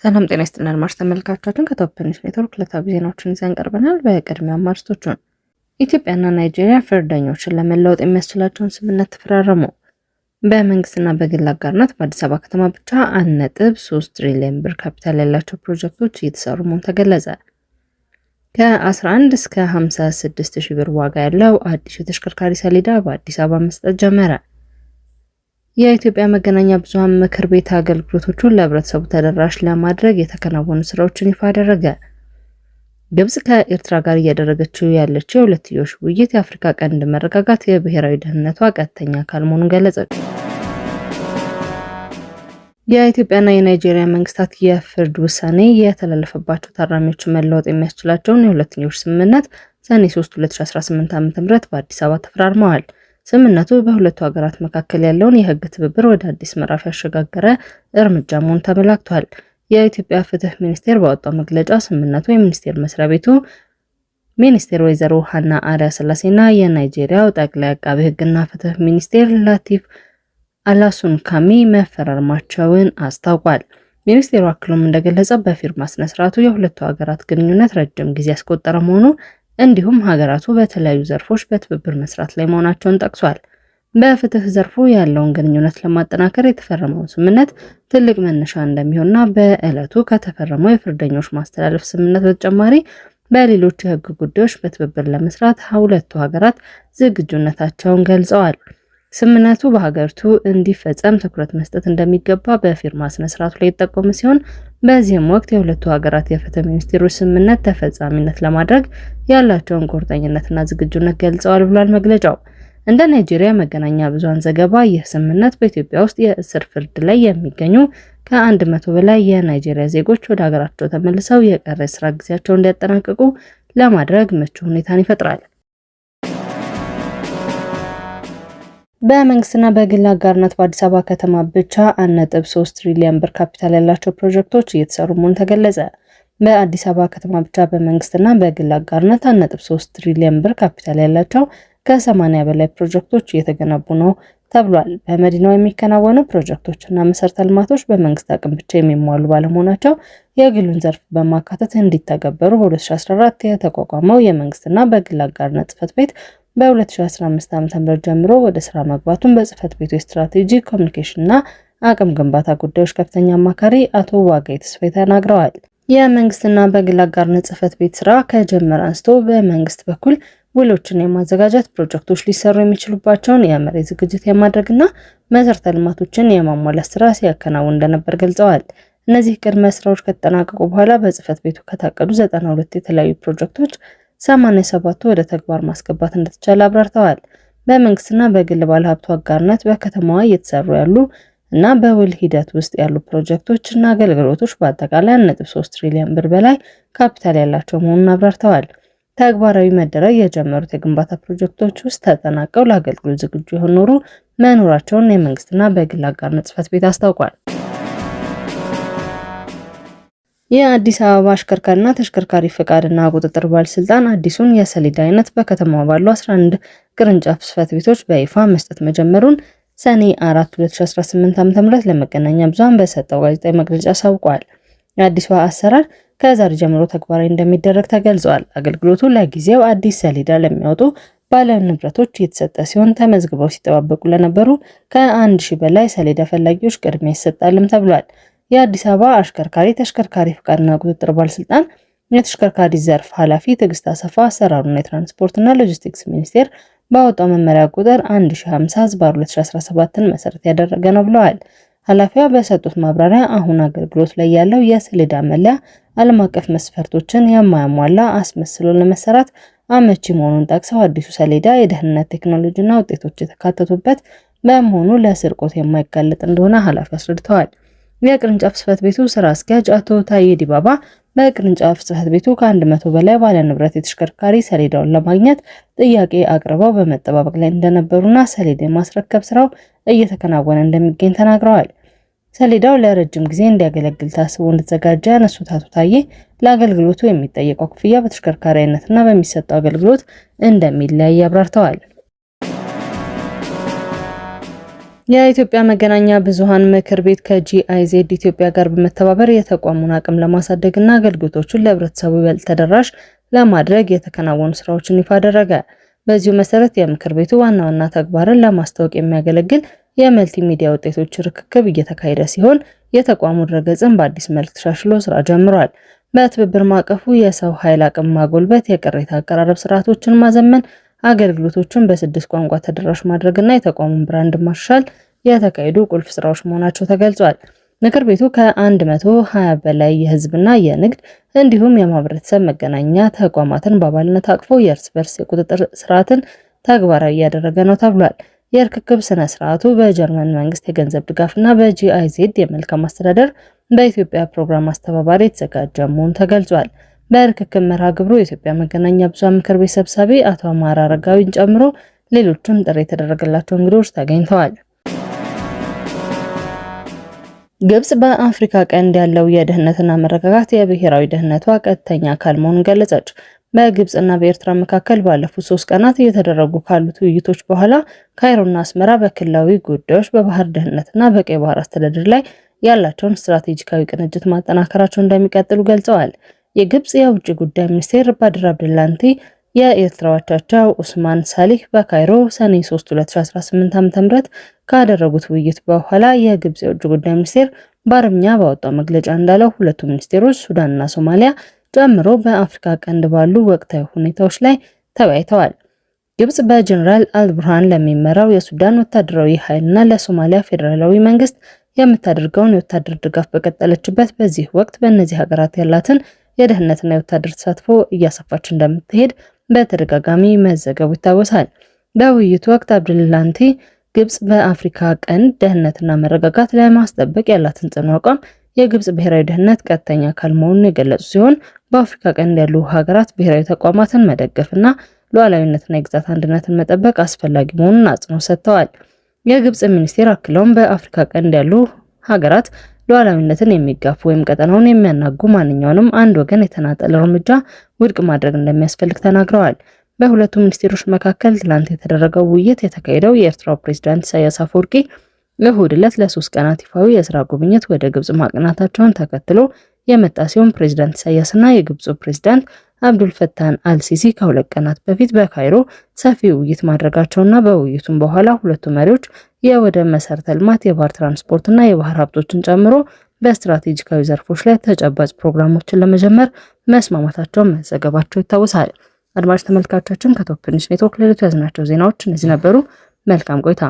ሰላም ጤና ይስጥልን አድማጭ ተመልካቾቻችን ከቶፕ ኒውስ ኔትወርክ ዕለታዊ ዜናዎችን ይዘን ቀርበናል። በቅድሚያ አርዕስቶቹን። ኢትዮጵያና ናይጄሪያ ፍርደኞችን ለመለወጥ የሚያስችላቸውን ስምምነት ተፈራረሙ። በመንግስትና በግል አጋርነት በአዲስ አበባ ከተማ ብቻ 1.3 ትሪሊዮን ብር ካፒታል ያላቸው ፕሮጀክቶች እየተሰሩ መሆኑ ተገለጸ። ከ11 እስከ 56 ሺህ ብር ዋጋ ያለው አዲስ የተሽከርካሪ ሰሌዳ በአዲስ አበባ መስጠት ጀመረ። የኢትዮጵያ መገናኛ ብዙሃን ምክር ቤት አገልግሎቶቹን ለህብረተሰቡ ተደራሽ ለማድረግ የተከናወኑ ስራዎችን ይፋ አደረገ። ግብጽ ከኤርትራ ጋር እያደረገችው ያለችው የሁለትዮሽ ውይይት የአፍሪካ ቀንድ መረጋጋት የብሔራዊ ደህንነቷ ቀጥተኛ አካል መሆኑን ገለጸች። የኢትዮጵያና የናይጄሪያ መንግስታት የፍርድ ውሳኔ የተላለፈባቸው ታራሚዎችን መለወጥ የሚያስችላቸውን የሁለትዮሽ ስምምነት ሰኔ 3 2018 ዓ.ም በአዲስ አበባ ተፈራርመዋል። ስምምነቱ በሁለቱ ሀገራት መካከል ያለውን የህግ ትብብር ወደ አዲስ ምዕራፍ ያሸጋገረ እርምጃ መሆኑ ተመላክቷል። የኢትዮጵያ ፍትህ ሚኒስቴር ባወጣው መግለጫ ስምምነቱ የሚኒስቴር መስሪያ ቤቱ ሚኒስቴር ወይዘሮ ሀና አሪያ ስላሴና የናይጄሪያው ጠቅላይ አቃቤ ህግና ፍትህ ሚኒስቴር ላቲፍ አላሱንካሚ መፈራረማቸውን አስታውቋል። ሚኒስቴሩ አክሎም እንደገለጸው በፊርማ ስነ ስርዓቱ የሁለቱ ሀገራት ግንኙነት ረጅም ጊዜ ያስቆጠረ መሆኑ እንዲሁም ሀገራቱ በተለያዩ ዘርፎች በትብብር መስራት ላይ መሆናቸውን ጠቅሷል። በፍትህ ዘርፉ ያለውን ግንኙነት ለማጠናከር የተፈረመው ስምምነት ትልቅ መነሻ እንደሚሆንና በዕለቱ ከተፈረመው የፍርደኞች ማስተላለፍ ስምምነት በተጨማሪ በሌሎች የህግ ጉዳዮች በትብብር ለመስራት ሁለቱ ሀገራት ዝግጁነታቸውን ገልጸዋል። ስምምነቱ በሀገሪቱ እንዲፈጸም ትኩረት መስጠት እንደሚገባ በፊርማ ስነ ስርዓቱ ላይ የተጠቆመ ሲሆን በዚህም ወቅት የሁለቱ ሀገራት የፍትህ ሚኒስቴሮች ስምምነት ተፈጻሚነት ለማድረግ ያላቸውን ቁርጠኝነትና ዝግጁነት ገልጸዋል ብሏል መግለጫው። እንደ ናይጄሪያ መገናኛ ብዙሃን ዘገባ ይህ ስምምነት በኢትዮጵያ ውስጥ የእስር ፍርድ ላይ የሚገኙ ከ100 በላይ የናይጄሪያ ዜጎች ወደ ሀገራቸው ተመልሰው የቀረ ስራ ጊዜያቸውን እንዲያጠናቅቁ ለማድረግ ምቹ ሁኔታን ይፈጥራል። በመንግስትና በግል አጋርነት በአዲስ አበባ ከተማ ብቻ 1.3 ትሪሊዮን ብር ካፒታል ያላቸው ፕሮጀክቶች እየተሰሩ መሆኑ ተገለጸ። በአዲስ አበባ ከተማ ብቻ በመንግስትና በግል አጋርነት 1.3 ትሪሊዮን ብር ካፒታል ያላቸው ከ80 በላይ ፕሮጀክቶች እየተገነቡ ነው ተብሏል። በመዲናው የሚከናወኑ ፕሮጀክቶችና መሰረተ ልማቶች በመንግስት አቅም ብቻ የሚሟሉ ባለመሆናቸው የግሉን ዘርፍ በማካተት እንዲተገበሩ በ2014 የተቋቋመው የመንግስትና በግል አጋርነት ጽሕፈት ቤት በ2015 ዓ.ም ጀምሮ ወደ ስራ መግባቱን በጽሕፈት ቤቱ የስትራቴጂ ኮሚኒኬሽንና አቅም ግንባታ ጉዳዮች ከፍተኛ አማካሪ አቶ ዋጋይ ተስፋዬ ተናግረዋል። የመንግስትና በግል አጋርነት ጽሕፈት ቤት ስራ ከጀመረ አንስቶ በመንግስት በኩል ውሎችን የማዘጋጀት ፕሮጀክቶች ሊሰሩ የሚችሉባቸውን የመሬት ዝግጅት የማድረግና መሰረተ ልማቶችን የማሟላት ስራ ሲያከናውን እንደነበር ገልጸዋል። እነዚህ ቅድመ ስራዎች ከተጠናቀቁ በኋላ በጽሕፈት ቤቱ ከታቀዱ 92 የተለያዩ ፕሮጀክቶች 87ቱ ወደ ተግባር ማስገባት እንደተቻለ አብራርተዋል። በመንግስትና በግል ባለሀብቱ አጋርነት በከተማዋ እየተሰሩ ያሉ እና በውል ሂደት ውስጥ ያሉ ፕሮጀክቶች እና አገልግሎቶች በአጠቃላይ 1.3 ትሪሊዮን ብር በላይ ካፒታል ያላቸው መሆኑን አብራርተዋል። ተግባራዊ መደረግ የጀመሩት የግንባታ ፕሮጀክቶች ውስጥ ተጠናቀው ለአገልግሎት ዝግጁ የሆኑ መኖራቸውን የመንግስትና በግል አጋርነት ጽሕፈት ቤት አስታውቋል። የአዲስ አበባ አሽከርካሪና ተሽከርካሪ ፍቃድና ቁጥጥር ባለስልጣን አዲሱን የሰሌዳ አይነት በከተማዋ ባሉ 11 ቅርንጫፍ ጽሕፈት ቤቶች በይፋ መስጠት መጀመሩን ሰኔ 4 2018 ዓ.ም ለመገናኛ ብዙሃን በሰጠው ጋዜጣዊ መግለጫ አሳውቋል። የአዲሱ አሰራር ከዛሬ ጀምሮ ተግባራዊ እንደሚደረግ ተገልጿል። አገልግሎቱ ለጊዜው አዲስ ሰሌዳ ለሚያወጡ ባለ ንብረቶች የተሰጠ ሲሆን ተመዝግበው ሲጠባበቁ ለነበሩ ከ1000 በላይ ሰሌዳ ፈላጊዎች ቅድሚያ ይሰጣልም ተብሏል። የአዲስ አበባ አሽከርካሪ ተሽከርካሪ ፍቃድና ቁጥጥር ባለስልጣን የተሽከርካሪ ዘርፍ ኃላፊ ትዕግስት አሰፋ አሰራሩን የትራንስፖርትና ሎጂስቲክስ ሚኒስቴር ባወጣው መመሪያ ቁጥር 1050/2017ን መሰረት ያደረገ ነው ብለዋል። ኃላፊዋ በሰጡት ማብራሪያ አሁን አገልግሎት ላይ ያለው የሰሌዳ መለያ ዓለም አቀፍ መስፈርቶችን የማያሟላ አስመስሎ ለመሰራት አመቺ መሆኑን ጠቅሰው አዲሱ ሰሌዳ የደህንነት ቴክኖሎጂና ውጤቶች የተካተቱበት በመሆኑ ለስርቆት የማይጋለጥ እንደሆነ ኃላፊ አስረድተዋል። የቅርንጫፍ ጽሕፈት ቤቱ ስራ አስኪያጅ አቶ ታዬ ዲባባ በቅርንጫፍ ጽሕፈት ቤቱ ከ100 በላይ ባለ ንብረት የተሽከርካሪ ሰሌዳውን ለማግኘት ጥያቄ አቅርበው በመጠባበቅ ላይ እንደነበሩና ሰሌዳ የማስረከብ ስራው እየተከናወነ እንደሚገኝ ተናግረዋል። ሰሌዳው ለረጅም ጊዜ እንዲያገለግል ታስቦ እንደተዘጋጀ ያነሱት አቶ ታዬ ለአገልግሎቱ የሚጠየቀው ክፍያ በተሽከርካሪ አይነትና በሚሰጠው አገልግሎት እንደሚለያይ አብራርተዋል። የኢትዮጵያ መገናኛ ብዙሃን ምክር ቤት ከጂአይዜድ ኢትዮጵያ ጋር በመተባበር የተቋሙን አቅም ለማሳደግና አገልግሎቶቹን ለህብረተሰቡ ይበልጥ ተደራሽ ለማድረግ የተከናወኑ ስራዎችን ይፋ አደረገ። በዚሁ መሰረት የምክር ቤቱ ዋና ዋና ተግባርን ለማስታወቅ የሚያገለግል የመልቲ ሚዲያ ውጤቶች ርክክብ እየተካሄደ ሲሆን የተቋሙ ድረገጽን በአዲስ መልክ ተሻሽሎ ስራ ጀምሯል። በትብብር ማዕቀፉ የሰው ኃይል አቅም ማጎልበት፣ የቅሬታ አቀራረብ ስርዓቶችን ማዘመን፣ አገልግሎቶችን በ6 ቋንቋ ተደራሽ ማድረግና የተቋሙን ብራንድ ማሻሻል የተካሄዱ ቁልፍ ስራዎች መሆናቸው ተገልጿል። ምክር ቤቱ ከ120 በላይ የህዝብና የንግድ እንዲሁም የማህበረሰብ መገናኛ ተቋማትን በአባልነት አቅፎ የእርስ በርስ የቁጥጥር ስርዓትን ተግባራዊ እያደረገ ነው ተብሏል። የርክክብ ስነ ስርዓቱ በጀርመን መንግስት የገንዘብ ድጋፍና በጂአይዜድ የመልካም አስተዳደር በኢትዮጵያ ፕሮግራም አስተባባሪ የተዘጋጀ መሆኑ ተገልጿል። በርክክብ መርሃ ግብሩ የኢትዮጵያ መገናኛ ብዙሃን ምክር ቤት ሰብሳቢ አቶ አማራ አረጋዊን ጨምሮ ሌሎችም ጥሪ የተደረገላቸው እንግዶች ተገኝተዋል። ግብጽ በአፍሪካ ቀንድ ያለው የደህንነትና መረጋጋት የብሔራዊ ደህንነቷ ቀጥተኛ አካል መሆኑን ገለጸች። በግብጽና በኤርትራ መካከል ባለፉት 3 ቀናት እየተደረጉ ካሉት ውይይቶች በኋላ ካይሮና አስመራ በክልላዊ ጉዳዮች፣ በባህር ደህንነትና በቀይ ባህር አስተዳደር ላይ ያላቸውን ስትራቴጂካዊ ቅንጅት ማጠናከራቸውን እንደሚቀጥሉ ገልጸዋል። የግብጽ የውጭ ጉዳይ ሚኒስቴር ባድር አብደላቲ የኤርትራ አቻቸው ኡስማን ሳሊህ በካይሮ ሰኔ 3 2018 ዓ.ም ካደረጉት ውይይት በኋላ የግብጽ የውጭ ጉዳይ ሚኒስቴር በአረብኛ ባወጣው መግለጫ እንዳለው ሁለቱ ሚኒስቴሮች ሱዳንና ሶማሊያ ጨምሮ በአፍሪካ ቀንድ ባሉ ወቅታዊ ሁኔታዎች ላይ ተወያይተዋል። ግብጽ በጀነራል አልቡርሃን ለሚመራው የሱዳን ወታደራዊ ኃይልና ለሶማሊያ ፌዴራላዊ መንግስት የምታደርገውን የወታደር ድጋፍ በቀጠለችበት በዚህ ወቅት በእነዚህ ሀገራት ያላትን የደህንነትና የወታደር ተሳትፎ እያሰፋች እንደምትሄድ በተደጋጋሚ መዘገቡ ይታወሳል። በውይይቱ ወቅት አብደላቲ ግብጽ በአፍሪካ ቀንድ ደህንነትና መረጋጋት ለማስጠበቅ ያላትን ጽኑ አቋም፣ የግብጽ ብሔራዊ ደህንነት ቀጥተኛ አካል መሆኑን የገለጹ ሲሆን በአፍሪካ ቀንድ ያሉ ሀገራት ብሔራዊ ተቋማትን መደገፍና ሉዓላዊነትና የግዛት አንድነትን መጠበቅ አስፈላጊ መሆኑን አጽንኦት ሰጥተዋል። የግብጽ ሚኒስቴር አክለውም በአፍሪካ ቀንድ ያሉ ሀገራት ሉዓላዊነትን የሚጋፉ ወይም ቀጠናውን የሚያናጉ ማንኛውንም አንድ ወገን የተናጠል እርምጃ ውድቅ ማድረግ እንደሚያስፈልግ ተናግረዋል። በሁለቱ ሚኒስቴሮች መካከል ትላንት የተደረገው ውይይት የተካሄደው የኤርትራው ፕሬዝዳንት ኢሳያስ አፈወርቂ እሁድ ዕለት ለ3 ቀናት ይፋዊ የስራ ጉብኝት ወደ ግብጽ ማቅናታቸውን ተከትሎ የመጣ ሲሆን ፕሬዝዳንት ኢሳያስና የግብጹ ፕሬዝዳንት አብዱል ፈታህ አልሲሲ ከ2 ቀናት በፊት በካይሮ ሰፊ ውይይት ማድረጋቸውና በውይይቱም በኋላ ሁለቱ መሪዎች የወደብ መሰረተ ልማት፣ የባህር ትራንስፖርትና የባህር ሀብቶችን ጨምሮ በስትራቴጂካዊ ዘርፎች ላይ ተጨባጭ ፕሮግራሞችን ለመጀመር መስማማታቸውን መዘገባቸው ይታወሳል። አድማጭ ተመልካቾቻችን ከቶፕ ኒውስ ኔትወርክ ለዕለቱ ያዝናቸው ዜናዎች እነዚህ ነበሩ። መልካም ቆይታ።